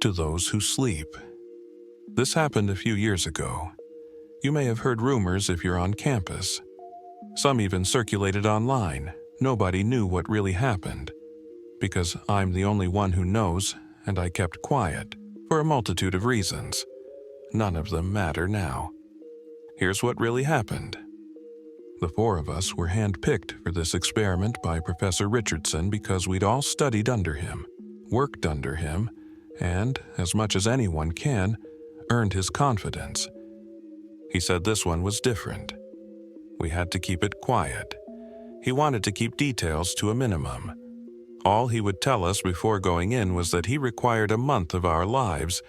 to those who sleep. This happened a few years ago. You may have heard rumors if you're on campus. Some even circulated online. Nobody knew what really happened. Because I'm the only one who knows, and I kept quiet, for a multitude of reasons. None of them matter now. Here's what really happened. The four of us were handpicked for this experiment by Professor Richardson because we'd all studied under him, worked under him, and, as much as anyone can, earned his confidence. He said this one was different. We had to keep it quiet. He wanted to keep details to a minimum. All he would tell us before going in was that he required a month of our lives,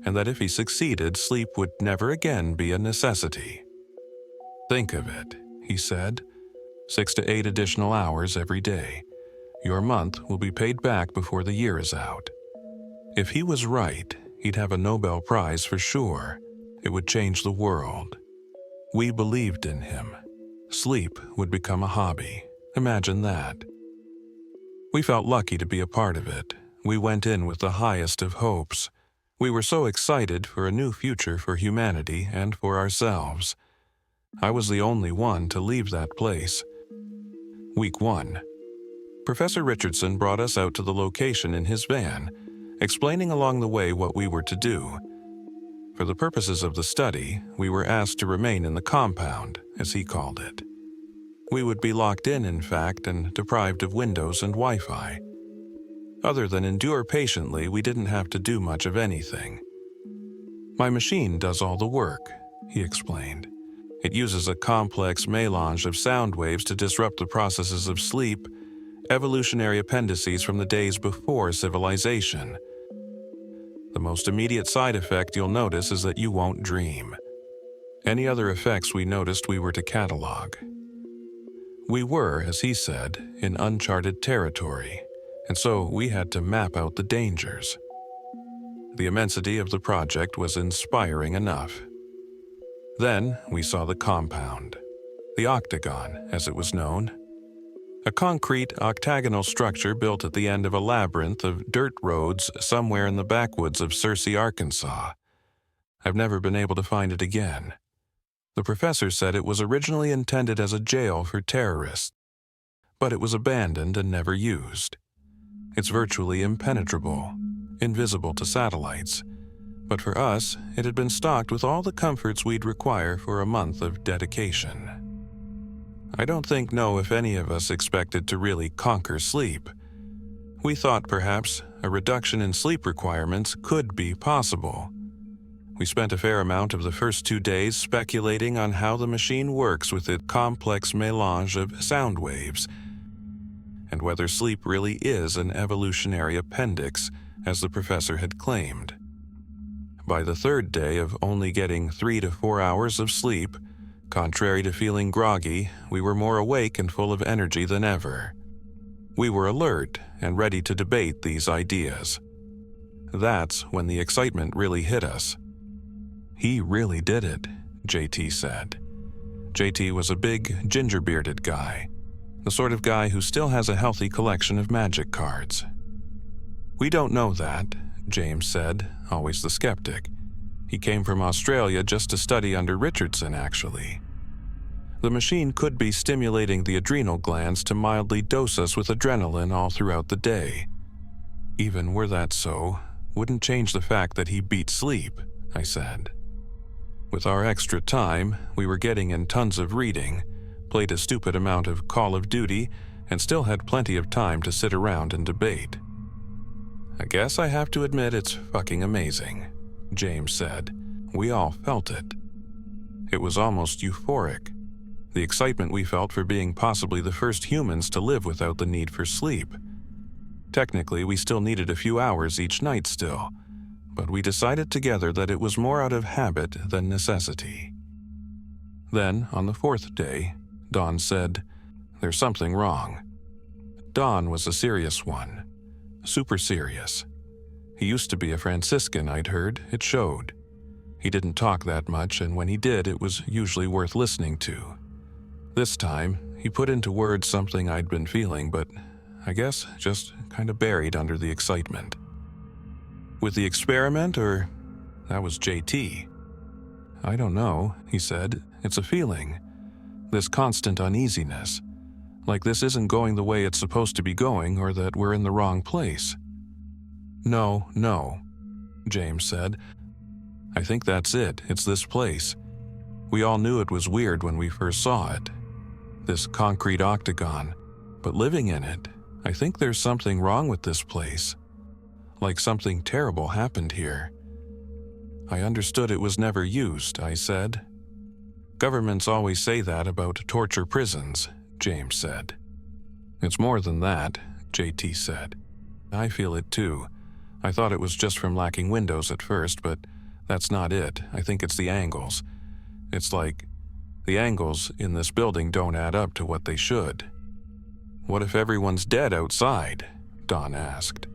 and that if he succeeded, sleep would never again be a necessity. Think of it, he said. 6 to 8 additional hours every day. Your month will be paid back before the year is out. If he was right, he'd have a Nobel Prize for sure. It would change the world. We believed in him. Sleep would become a hobby. Imagine that. We felt lucky to be a part of it. We went in with the highest of hopes. We were so excited for a new future for humanity and for ourselves. I was the only one to leave that place. Week 1. Professor Richardson brought us out to the location in his van, explaining along the way what we were to do. For the purposes of the study, we were asked to remain in the compound, as he called it. We would be locked in fact, and deprived of windows and Wi-Fi. Other than endure patiently, we didn't have to do much of anything. My machine does all the work, he explained. It uses a complex melange of sound waves to disrupt the processes of sleep, evolutionary appendices from the days before civilization. The most immediate side effect you'll notice is that you won't dream. Any other effects we noticed we were to catalog. We were, as he said, in uncharted territory, and so we had to map out the dangers. The immensity of the project was inspiring enough. Then we saw the compound, the Octagon, as it was known. A concrete octagonal structure built at the end of a labyrinth of dirt roads somewhere in the backwoods of Searcy, Arkansas. I've never been able to find it again. The professor said it was originally intended as a jail for terrorists, but it was abandoned and never used. It's virtually impenetrable, invisible to satellites, but for us, it had been stocked with all the comforts we'd require for a month of dedication. I don't know if any of us expected to really conquer sleep. We thought perhaps a reduction in sleep requirements could be possible. We spent a fair amount of the first 2 days speculating on how the machine works with its complex melange of sound waves, and whether sleep really is an evolutionary appendix, as the professor had claimed. By the 3rd day of only getting 3 to 4 hours of sleep, contrary to feeling groggy, we were more awake and full of energy than ever. We were alert and ready to debate these ideas. That's when the excitement really hit us. He really did it, JT said. JT was a big, ginger-bearded guy, the sort of guy who still has a healthy collection of magic cards. We don't know that, James said, always the skeptic. He came from Australia just to study under Richardson, actually. The machine could be stimulating the adrenal glands to mildly dose us with adrenaline all throughout the day. Even were that so, wouldn't change the fact that he beat sleep, I said. With our extra time, we were getting in tons of reading, played a stupid amount of Call of Duty, and still had plenty of time to sit around and debate. I guess I have to admit it's fucking amazing, James said. We all felt it. It was almost euphoric. The excitement we felt for being possibly the first humans to live without the need for sleep. Technically, we still needed a few hours each night still, but we decided together that it was more out of habit than necessity. Then, on the 4th day, Don said, "There's something wrong." Don was a serious one. Super serious. He used to be a Franciscan, I'd heard. It showed. He didn't talk that much, and when he did, it was usually worth listening to. This time, he put into words something I'd been feeling, but I guess just kind of buried under the excitement. With the experiment, or that was JT? I don't know, he said. It's a feeling. This constant uneasiness. Like this isn't going the way it's supposed to be going, or that we're in the wrong place. No, James said. I think that's it. It's this place. We all knew it was weird when we first saw it. This concrete octagon. But living in it, I think there's something wrong with this place. Like something terrible happened here. I understood it was never used, I said. Governments always say that about torture prisons, James said. It's more than that, JT said. I feel it too. I thought it was just from lacking windows at first, but that's not it. I think it's the angles. It's like the angles in this building don't add up to what they should. What if everyone's dead outside? Don asked.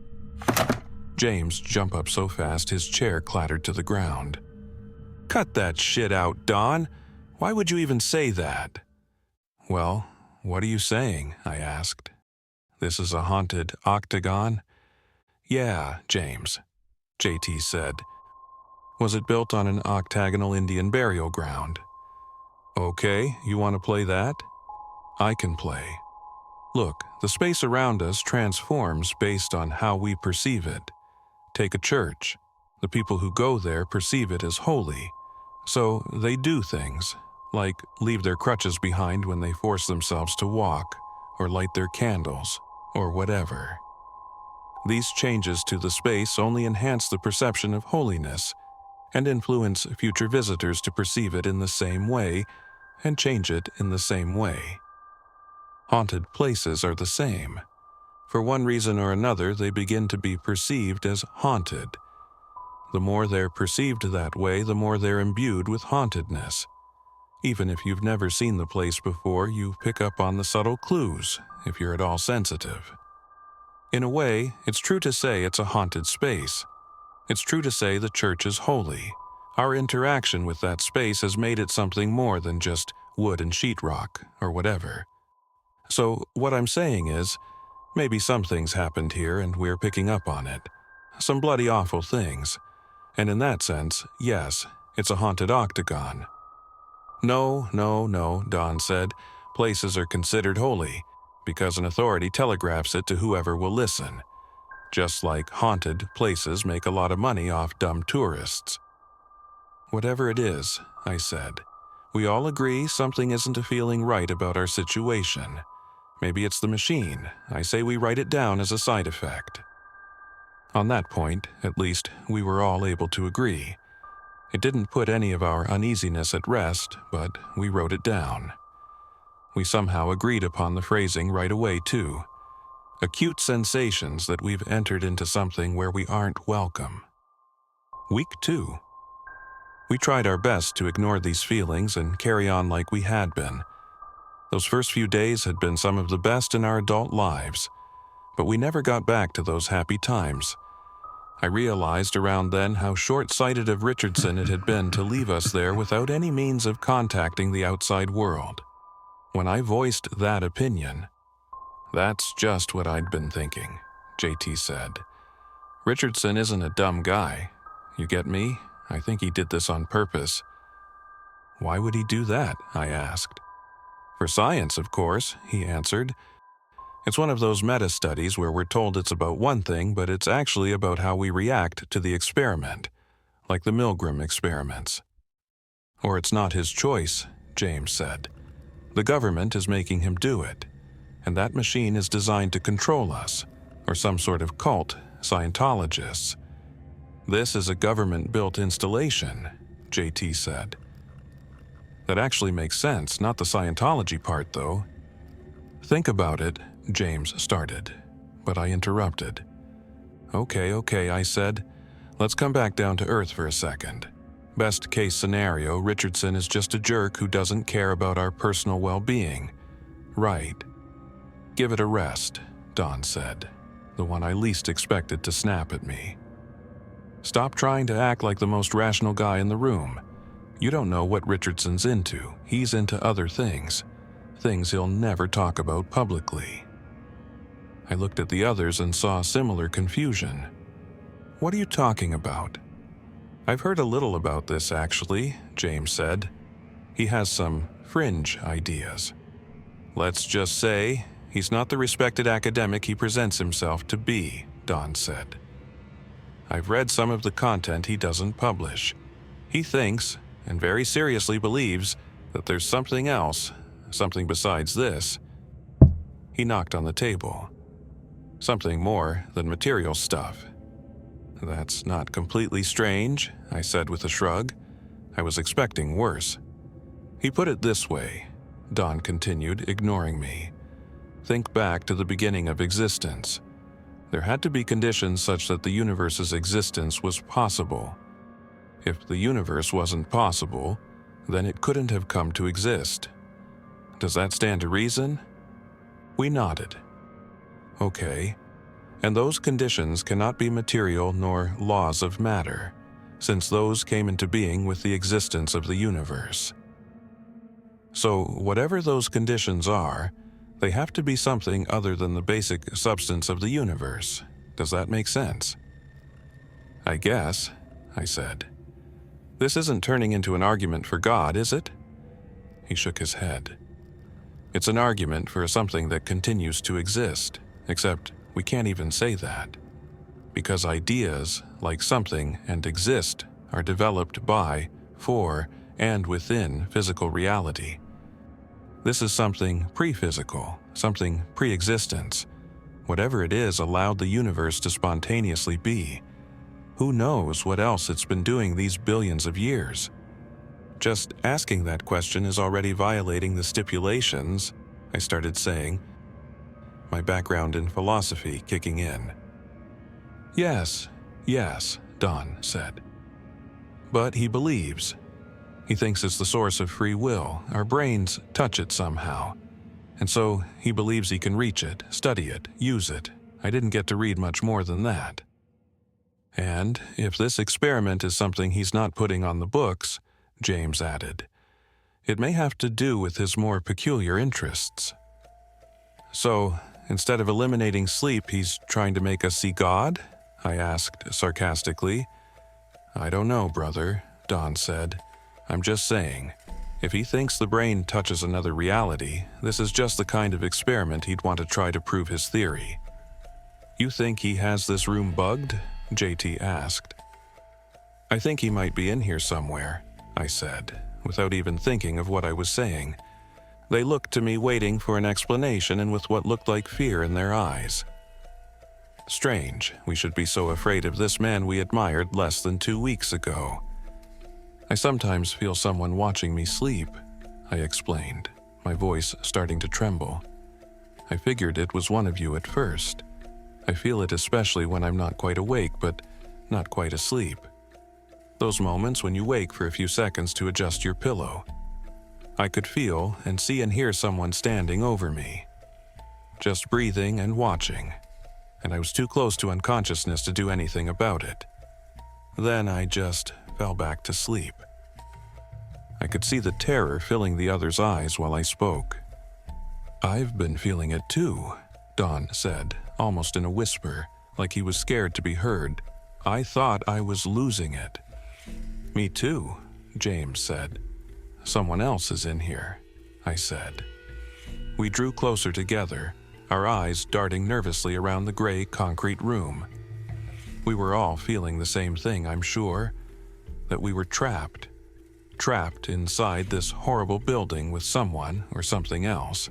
James jumped up so fast his chair clattered to the ground. Cut that shit out, Don. Why would you even say that? Well, what are you saying? I asked. This is a haunted octagon? Yeah, James, JT said. Was it built on an octagonal Indian burial ground? Okay, you want to play that? I can play. Look, the space around us transforms based on how we perceive it. Take a church. The people who go there perceive it as holy. So they do things, like leave their crutches behind when they force themselves to walk, or light their candles, or whatever. These changes to the space only enhance the perception of holiness and influence future visitors to perceive it in the same way and change it in the same way. Haunted places are the same. For one reason or another, they begin to be perceived as haunted. The more they're perceived that way, the more they're imbued with hauntedness. Even if you've never seen the place before, you pick up on the subtle clues, if you're at all sensitive. In a way, it's true to say it's a haunted space. It's true to say the church is holy. Our interaction with that space has made it something more than just wood and sheetrock, or whatever. So what I'm saying is, maybe some things happened here and we're picking up on it. Some bloody awful things. And in that sense, yes, it's a haunted octagon. No, Don said. Places are considered holy, because an authority telegraphs it to whoever will listen. Just like haunted places make a lot of money off dumb tourists. Whatever it is, I said, we all agree something isn't feeling right about our situation. Maybe it's the machine. I say we write it down as a side effect. On that point, at least, we were all able to agree. It didn't put any of our uneasiness at rest, but we wrote it down. We somehow agreed upon the phrasing right away, too. Acute sensations that we've entered into something where we aren't welcome. Week 2. We tried our best to ignore these feelings and carry on like we had been. Those first few days had been some of the best in our adult lives, but we never got back to those happy times. I realized around then how short-sighted of Richardson it had been to leave us there without any means of contacting the outside world. When I voiced that opinion, "That's just what I'd been thinking," JT said. "Richardson isn't a dumb guy. You get me? I think he did this on purpose." "Why would he do that?" I asked. "For science, of course," he answered. "It's one of those meta-studies where we're told it's about one thing, but it's actually about how we react to the experiment, like the Milgram experiments." "Or it's not his choice," James said. "The government is making him do it, and that machine is designed to control us, or some sort of cult, Scientologists. This is a government-built installation," JT said. "That actually makes sense, not the Scientology part, though." "Think about it," James started, but I interrupted. Okay, I said. "Let's come back down to earth for a second. Best case scenario, Richardson is just a jerk who doesn't care about our personal well-being. Right. Give it a rest," Don said, the one I least expected to snap at me. "Stop trying to act like the most rational guy in the room. You don't know what Richardson's into. He's into other things. Things he'll never talk about publicly." I looked at the others and saw similar confusion. What are you talking about? I've heard a little about this, actually, James said. He has some fringe ideas. Let's just say he's not the respected academic he presents himself to be, Don said. I've read some of the content he doesn't publish. He thinks, and very seriously believes, that there's something else, something besides this. He knocked on the table. Something more than material stuff. That's not completely strange, I said with a shrug. I was expecting worse. He put it this way, Don continued, ignoring me. Think back to the beginning of existence. There had to be conditions such that the universe's existence was possible. If the universe wasn't possible, then it couldn't have come to exist. Does that stand to reason? We nodded. Okay. And those conditions cannot be material nor laws of matter, since those came into being with the existence of the universe. So, whatever those conditions are, they have to be something other than the basic substance of the universe. Does that make sense? I guess, I said. This isn't turning into an argument for God, is it? He shook his head. It's an argument for something that continues to exist, except we can't even say that. Because ideas, like something and exist, are developed by, for, and within physical reality. This is something pre-physical, something pre-existence. Whatever it is allowed the universe to spontaneously be. Who knows what else it's been doing these billions of years? Just asking that question is already violating the stipulations, I started saying, my background in philosophy kicking in. Yes, Don said. But he believes. He thinks it's the source of free will. Our brains touch it somehow. And so he believes he can reach it, study it, use it. I didn't get to read much more than that. And if this experiment is something he's not putting on the books, James added, it may have to do with his more peculiar interests. So, instead of eliminating sleep, he's trying to make us see God? I asked sarcastically. I don't know, brother, Don said. I'm just saying, if he thinks the brain touches another reality, this is just the kind of experiment he'd want to try to prove his theory. You think he has this room bugged? JT asked. I think he might be in here somewhere, I said, without even thinking of what I was saying. They looked to me waiting for an explanation and with what looked like fear in their eyes. Strange, we should be so afraid of this man we admired less than 2 weeks ago. I sometimes feel someone watching me sleep, I explained, my voice starting to tremble. I figured it was one of you at first. I feel it especially when I'm not quite awake, but not quite asleep. Those moments when you wake for a few seconds to adjust your pillow. I could feel and see and hear someone standing over me. Just breathing and watching, and I was too close to unconsciousness to do anything about it. Then I just fell back to sleep. I could see the terror filling the other's eyes while I spoke. I've been feeling it too, Don said, almost in a whisper, like he was scared to be heard. I thought I was losing it. Me too, James said. Someone else is in here, I said. We drew closer together, our eyes darting nervously around the gray concrete room. We were all feeling the same thing, I'm sure, that we were trapped inside this horrible building with someone or something else.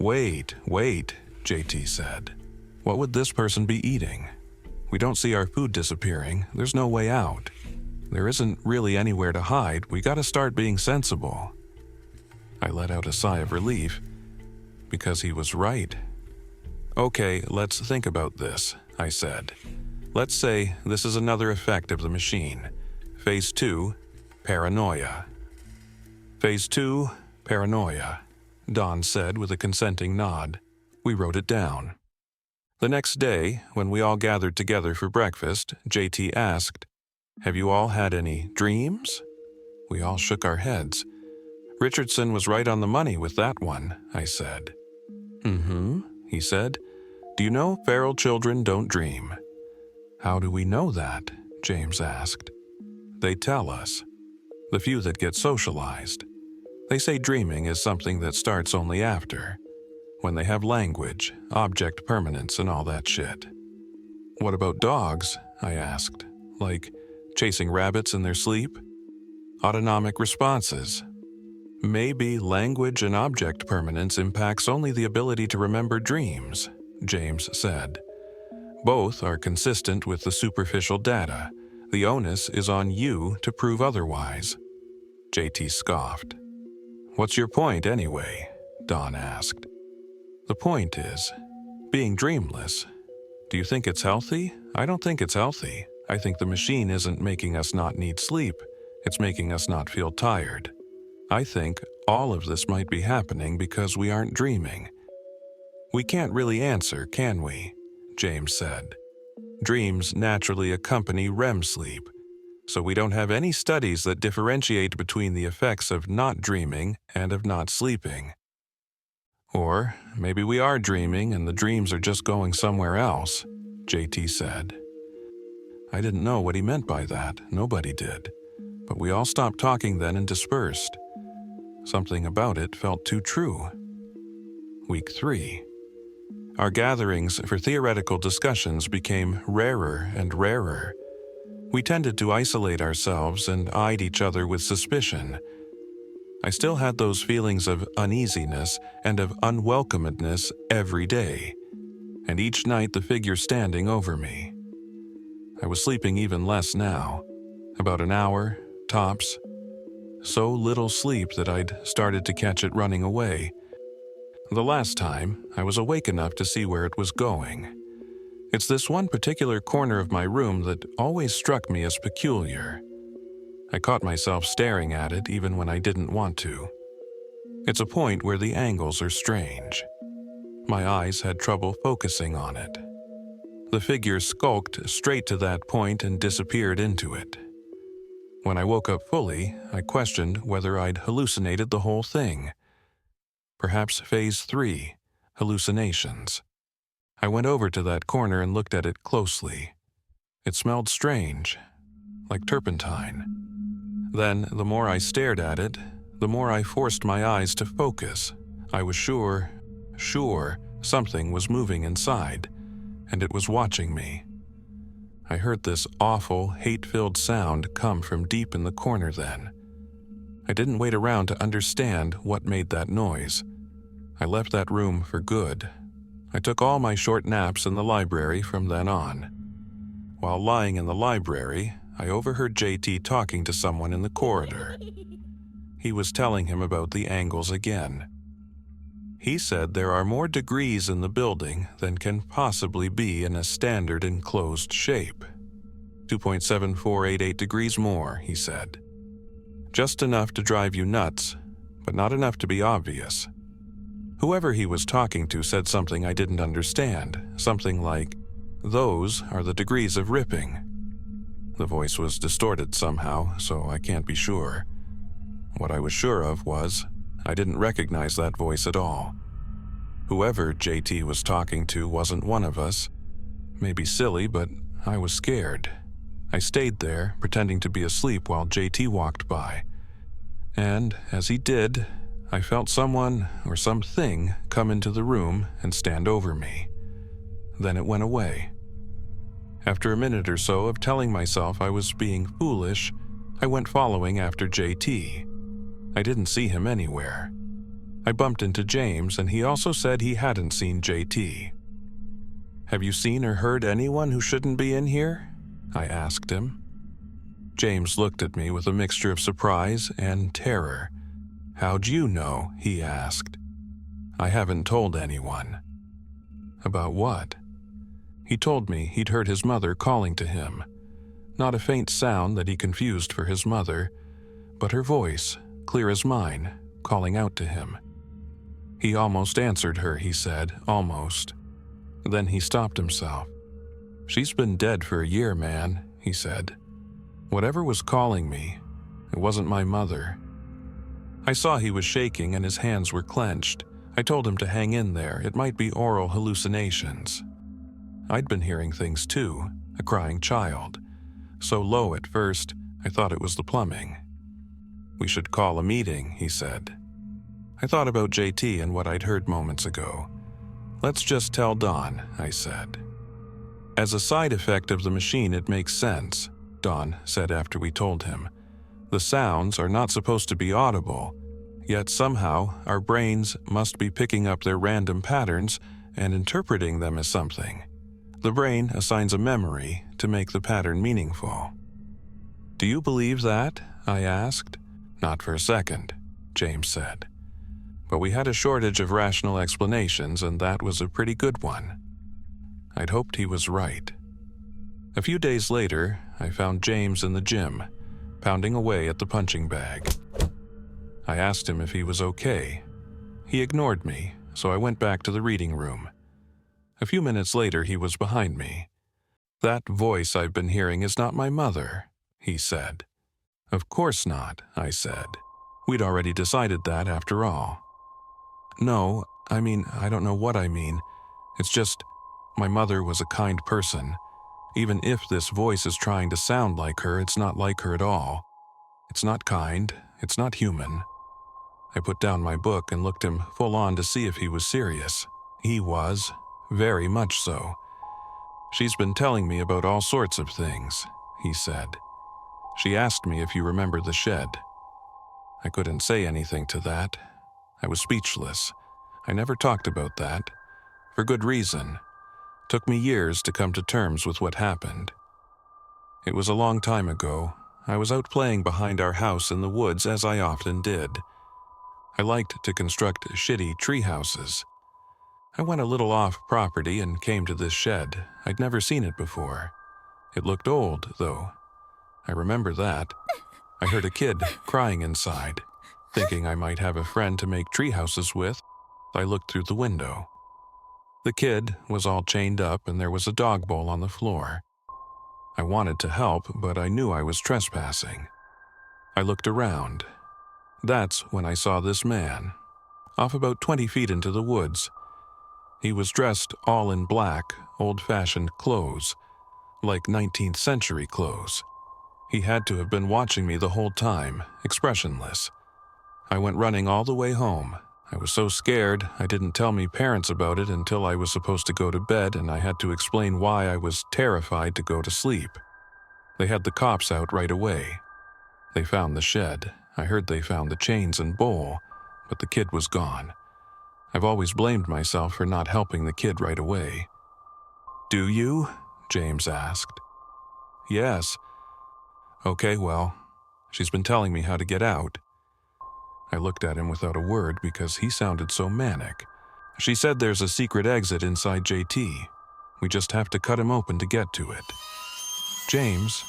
Wait, JT said. What would this person be eating? We don't see our food disappearing. There's no way out. There isn't really anywhere to hide. We gotta start being sensible. I let out a sigh of relief, because he was right. Okay, let's think about this, I said. Let's say this is another effect of the machine. Phase 2, paranoia. Phase 2, paranoia, Don said with a consenting nod. We wrote it down. The next day, when we all gathered together for breakfast, JT asked, "Have you all had any dreams?" We all shook our heads. Richardson was right on the money with that one, I said. He said. Do you know feral children don't dream? How do we know that? James asked. They tell us. The few that get socialized. They say dreaming is something that starts only after, when they have language, object permanence, and all that shit. What about dogs? I asked. Like chasing rabbits in their sleep? Autonomic responses. Maybe language and object permanence impacts only the ability to remember dreams, James said. Both are consistent with the superficial data. The onus is on you to prove otherwise. JT scoffed. What's your point anyway? Don asked. The point is, being dreamless. Do you think it's healthy? I don't think it's healthy. I think the machine isn't making us not need sleep. It's making us not feel tired. I think all of this might be happening because we aren't dreaming. We can't really answer, can we? James said. Dreams naturally accompany REM sleep, so we don't have any studies that differentiate between the effects of not dreaming and of not sleeping. Or maybe we are dreaming and the dreams are just going somewhere else, JT said. I didn't know what he meant by that. Nobody did. But we all stopped talking then and dispersed. Something about it felt too true. Week 3. Our gatherings for theoretical discussions became rarer and rarer. We tended to isolate ourselves and eyed each other with suspicion. I still had those feelings of uneasiness and of unwelcomedness every day, and each night the figure standing over me. I was sleeping even less now, about an hour, tops. So little sleep that I'd started to catch it running away. The last time, I was awake enough to see where it was going. It's this one particular corner of my room that always struck me as peculiar. I caught myself staring at it even when I didn't want to. It's a point where the angles are strange. My eyes had trouble focusing on it. The figure skulked straight to that point and disappeared into it. When I woke up fully, I questioned whether I'd hallucinated the whole thing. Perhaps phase 3, hallucinations. I went over to that corner and looked at it closely. It smelled strange, like turpentine. Then, the more I stared at it, the more I forced my eyes to focus. I was sure something was moving inside, and it was watching me. I heard this awful, hate-filled sound come from deep in the corner then. I didn't wait around to understand what made that noise. I left that room for good. I took all my short naps in the library from then on. While lying in the library, I overheard JT talking to someone in the corridor. He was telling him about the angles again. He said there are more degrees in the building than can possibly be in a standard enclosed shape. 2.7488 degrees more, he said. Just enough to drive you nuts, but not enough to be obvious. Whoever he was talking to said something I didn't understand, something like, "Those are the degrees of ripping." The voice was distorted somehow, so I can't be sure. What I was sure of was, I didn't recognize that voice at all. Whoever JT was talking to wasn't one of us. Maybe silly, but I was scared. I stayed there, pretending to be asleep while JT walked by. And as he did, I felt someone or something come into the room and stand over me. Then it went away. After a minute or so of telling myself I was being foolish, I went following after JT. I didn't see him anywhere. I bumped into James, and he also said he hadn't seen JT. "Have you seen or heard anyone who shouldn't be in here?" I asked him. James looked at me with a mixture of surprise and terror. "How'd you know?" he asked. "I haven't told anyone." "About what?" He told me he'd heard his mother calling to him. Not a faint sound that he confused for his mother, but her voice, clear as mine, calling out to him. He almost answered her, he said, almost. Then he stopped himself. "She's been dead for a year, man," he said. "Whatever was calling me, it wasn't my mother." I saw he was shaking and his hands were clenched. I told him to hang in there, it might be oral hallucinations. I'd been hearing things too, a crying child, so low at first I thought it was the plumbing. "We should call a meeting," he said. I thought about JT and what I'd heard moments ago. "Let's just tell Don," I said. "As a side effect of the machine, it makes sense," Don said after we told him. "The sounds are not supposed to be audible, yet somehow our brains must be picking up their random patterns and interpreting them as something. The brain assigns a memory to make the pattern meaningful." "Do you believe that?" I asked. "Not for a second," James said. "But we had a shortage of rational explanations, and that was a pretty good one." I'd hoped he was right. A few days later, I found James in the gym, pounding away at the punching bag. I asked him if he was okay. He ignored me, so I went back to the reading room. A few minutes later, he was behind me. "That voice I've been hearing is not my mother," he said. "Of course not," I said. "We'd already decided that after all." "No, I don't know what I mean. It's just, my mother was a kind person. Even if this voice is trying to sound like her, it's not like her at all. It's not kind, it's not human." I put down my book and looked him full on to see if he was serious. He was, very much so. "She's been telling me about all sorts of things," he said. "She asked me if you remember the shed." I couldn't say anything to that. I was speechless. I never talked about that. For good reason. Took me years to come to terms with what happened. It was a long time ago. I was out playing behind our house in the woods, as I often did. I liked to construct shitty tree houses. I went a little off property and came to this shed. I'd never seen it before. It looked old, though. I remember that. I heard a kid crying inside. Thinking I might have a friend to make tree houses with, I looked through the window. The kid was all chained up and there was a dog bowl on the floor. I wanted to help, but I knew I was trespassing. I looked around. That's when I saw this man, off about 20 feet into the woods. He was dressed all in black, old-fashioned clothes, like 19th century clothes. He had to have been watching me the whole time, expressionless. I went running all the way home. I was so scared, I didn't tell me parents about it until I was supposed to go to bed, and I had to explain why I was terrified to go to sleep. They had the cops out right away. They found the shed. I heard they found the chains and bowl, but the kid was gone. I've always blamed myself for not helping the kid right away. "Do you?" James asked. "Yes." "Okay, well, she's been telling me how to get out." I looked at him without a word because he sounded so manic. "She said there's a secret exit inside JT. We just have to cut him open to get to it." "James,"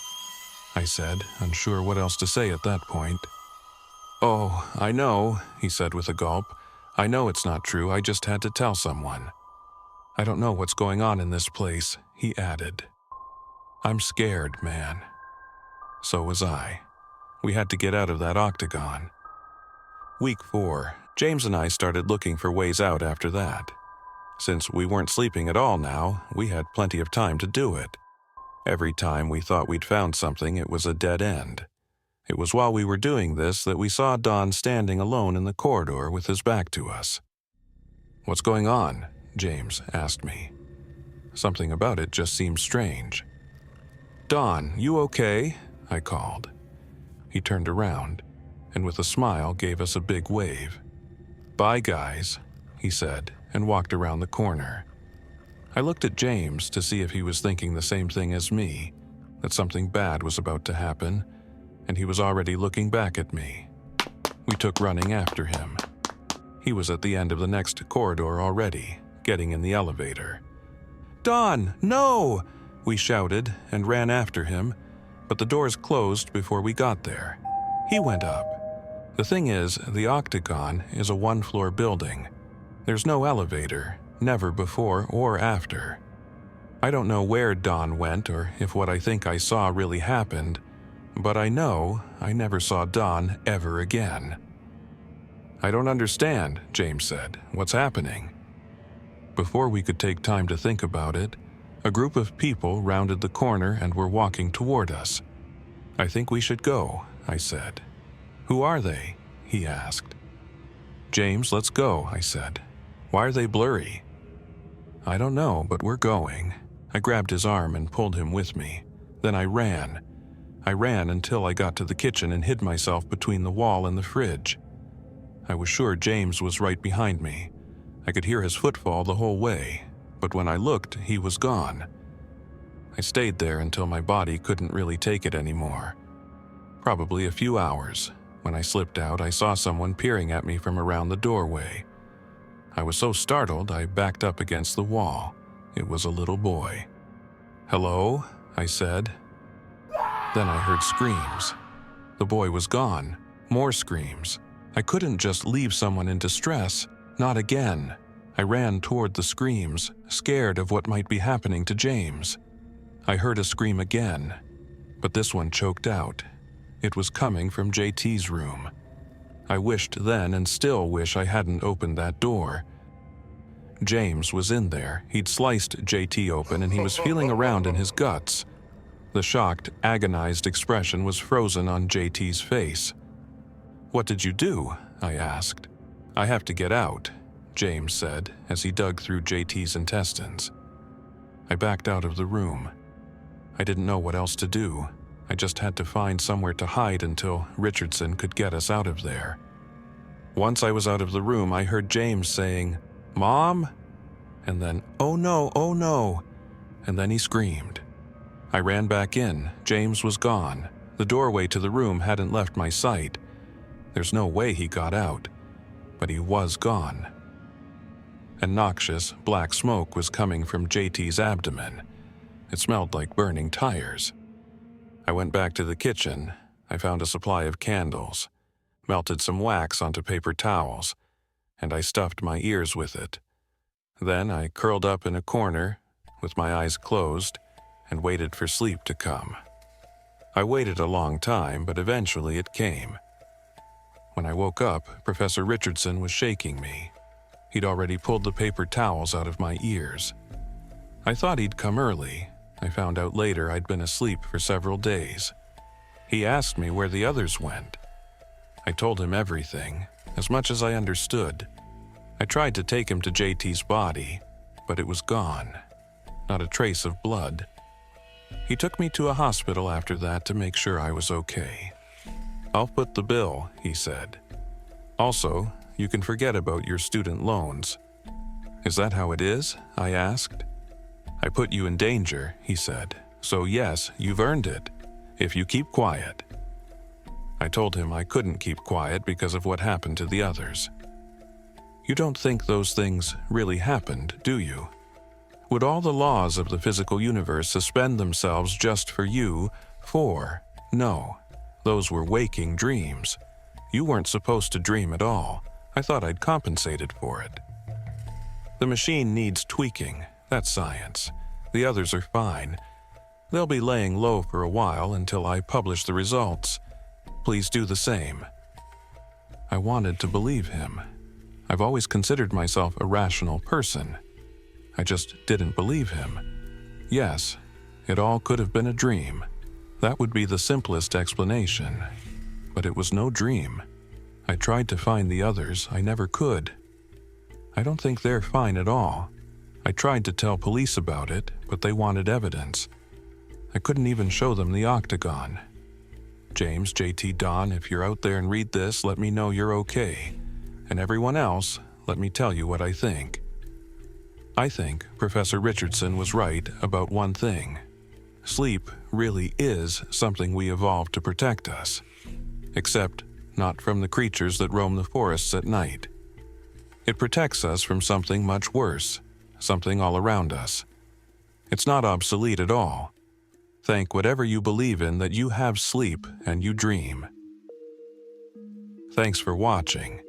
I said, unsure what else to say at that point. "Oh, I know," he said with a gulp. "I know it's not true, I just had to tell someone. I don't know what's going on in this place," he added. "I'm scared, man." So was I. We had to get out of that Octagon. Week 4, James and I started looking for ways out after that. Since we weren't sleeping at all now, we had plenty of time to do it. Every time we thought we'd found something, it was a dead end. It was while we were doing this that we saw Don standing alone in the corridor with his back to us. "What's going on?" James asked me. Something about it just seemed strange. "Don, you okay?" I called. He turned around, and with a smile gave us a big wave. "Bye, guys," he said, and walked around the corner. I looked at James to see if he was thinking the same thing as me, that something bad was about to happen, and he was already looking back at me. We took running after him. He was at the end of the next corridor already, getting in the elevator. "Don, no!" we shouted and ran after him, but the doors closed before we got there. He went up. The thing is, the Octagon is a one-floor building. There's no elevator, never before or after. I don't know where Don went or if what I think I saw really happened, but I know I never saw Don ever again. "I don't understand," James said. "What's happening?" Before we could take time to think about it, A group of people rounded the corner and were walking toward us. "I think we should go," I said. "Who are they?" he asked. "James, let's go," I said. "Why are they blurry?" "I don't know, but we're going." I grabbed his arm and pulled him with me. Then I ran. I ran until I got to the kitchen and hid myself between the wall and the fridge. I was sure James was right behind me. I could hear his footfall the whole way, but when I looked, he was gone. I stayed there until my body couldn't really take it anymore. Probably a few hours. When I slipped out, I saw someone peering at me from around the doorway. I was so startled, I backed up against the wall. It was a little boy. "Hello?" I said. Then I heard screams. The boy was gone. More screams. I couldn't just leave someone in distress. Not again. I ran toward the screams, scared of what might be happening to James. I heard a scream again, but this one choked out. It was coming from JT's room. I wished then and still wish I hadn't opened that door. James was in there. He'd sliced JT open and he was feeling around in his guts. The shocked, agonized expression was frozen on JT's face. "What did you do?" I asked. "I have to get out," James said as he dug through JT's intestines. I backed out of the room. I didn't know what else to do. I just had to find somewhere to hide until Richardson could get us out of there. Once I was out of the room, I heard James saying, "Mom?" And then, "Oh no, oh no." And then he screamed. I ran back in. James was gone. The doorway to the room hadn't left my sight. There's no way he got out, but he was gone. And noxious, black smoke was coming from JT's abdomen. It smelled like burning tires. I went back to the kitchen. I found a supply of candles, melted some wax onto paper towels, and I stuffed my ears with it. Then I curled up in a corner, with my eyes closed, and waited for sleep to come. I waited a long time, but eventually it came. When I woke up, Professor Richardson was shaking me. He'd already pulled the paper towels out of my ears. I thought he'd come early. I found out later I'd been asleep for several days. He asked me where the others went. I told him everything, as much as I understood. I tried to take him to JT's body, but it was gone. Not a trace of blood. He took me to a hospital after that to make sure I was okay. "I'll foot the bill," he said. "Also, you can forget about your student loans." "Is that how it is?" I asked. "I put you in danger," he said. "So yes, you've earned it, if you keep quiet." I told him I couldn't keep quiet because of what happened to the others. You don't think those things really happened, do you? Would all the laws of the physical universe suspend themselves just for you? No, those were waking dreams. You weren't supposed to dream at all. I thought I'd compensated for it. The machine needs tweaking. That's science. The others are fine. They'll be laying low for a while until I publish the results. Please do the same. I wanted to believe him. I've always considered myself a rational person. I just didn't believe him. Yes, it all could have been a dream. That would be the simplest explanation. But it was no dream. I tried to find the others. I never could. I don't think they're fine at all. I tried to tell police about it, but they wanted evidence. I couldn't even show them the Octagon. James, JT, Don, if you're out there and read this, let me know you're okay. And everyone else, let me tell you what I think. I think Professor Richardson was right about one thing. Sleep really is something we evolved to protect us. Except not from the creatures that roam the forests at night. It protects us from something much worse, something all around us. It's not obsolete at all. Thank whatever you believe in that you have sleep and you dream. Thanks for watching.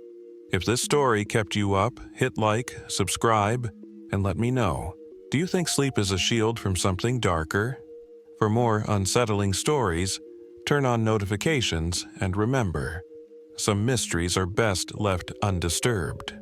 If this story kept you up, hit like, subscribe, and let me know. Do you think sleep is a shield from something darker? For more unsettling stories, turn on notifications and remember, some mysteries are best left undisturbed.